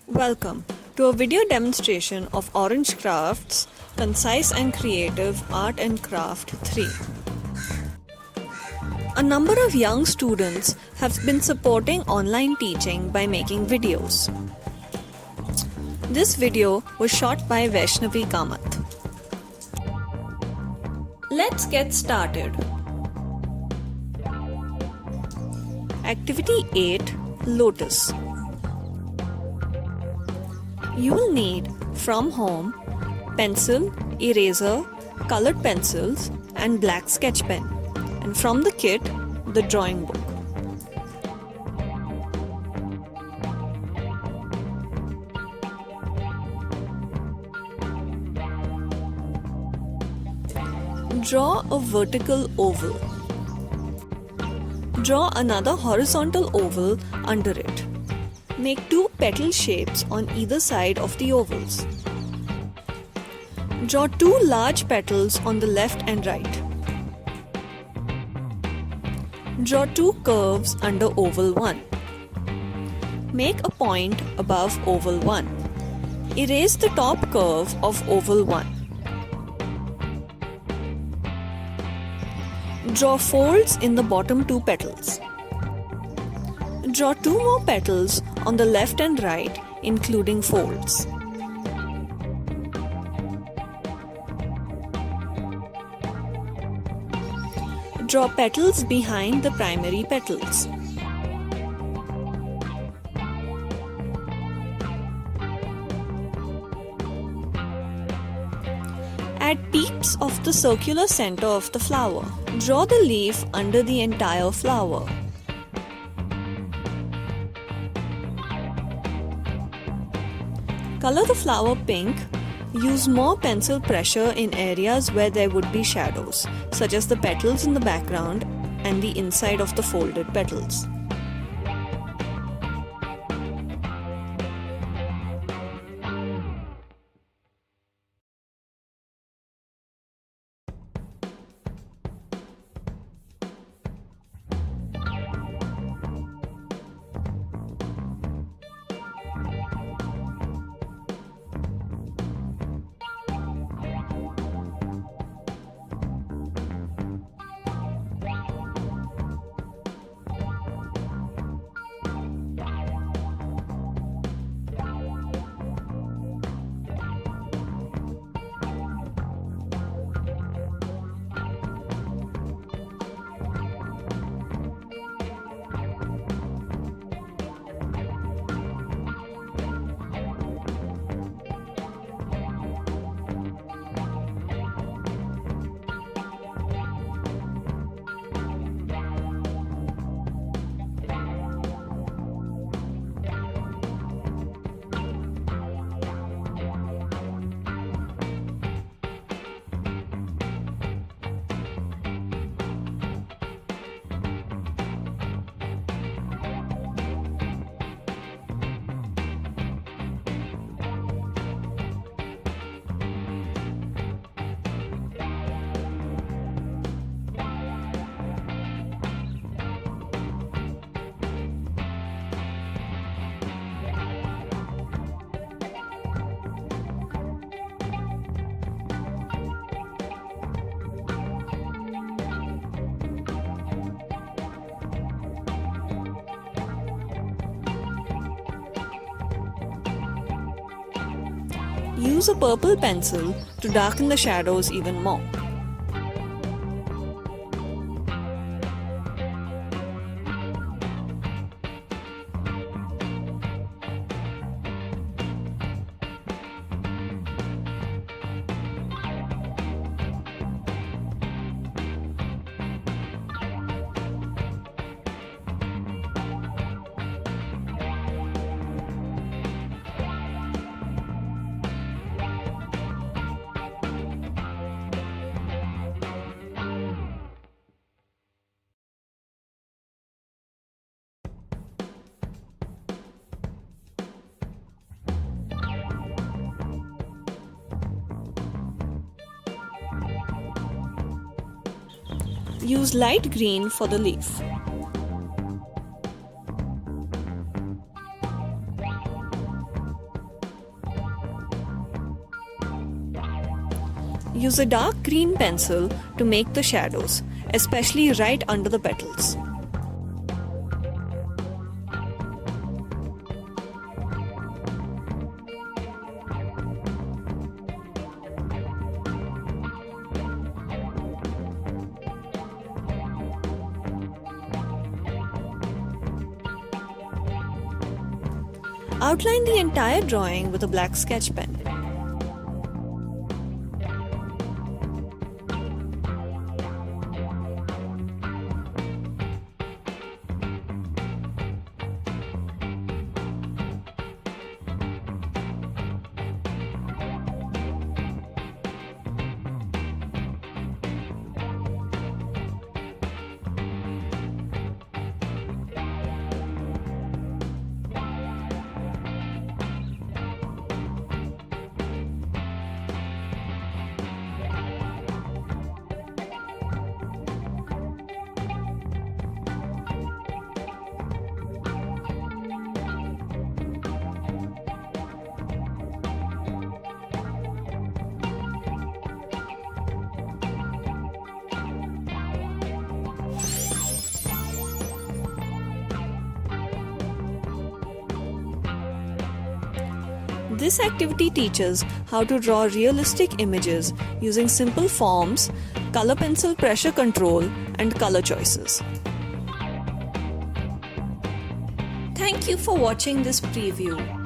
Welcome to a video demonstration of Orange Crafts Concise and Creative Art and Craft 3. A number of young students have been supporting online teaching by making videos. This video was shot by Vaishnavi Kamath. Let's get started. Activity 8, Lotus. You will need from home pencil, eraser, colored pencils and black sketch pen, and from the kit the drawing book. Draw a vertical oval. Draw another horizontal oval under it. Make two petal shapes on either side of the ovals. Draw two large petals on the left and right. Draw two curves under oval 1. Make a point above oval 1. Erase the top curve of oval 1. Draw folds in the bottom two petals. Draw two more petals on the left and right, including folds. Draw petals behind the primary petals. Add peeps of the circular center of the flower. Draw the leaf under the entire flower. Color the flower pink. Use more pencil pressure in areas where there would be shadows, such as the petals in the background and the inside of the folded petals. Use a purple pencil to darken the shadows even more. Use light green for the leaf. Use a dark green pencil to make the shadows, especially right under the petals. Outline the entire drawing with a black sketch pen. This activity teaches how to draw realistic images using simple forms, color pencil pressure control, and color choices. Thank you for watching this preview.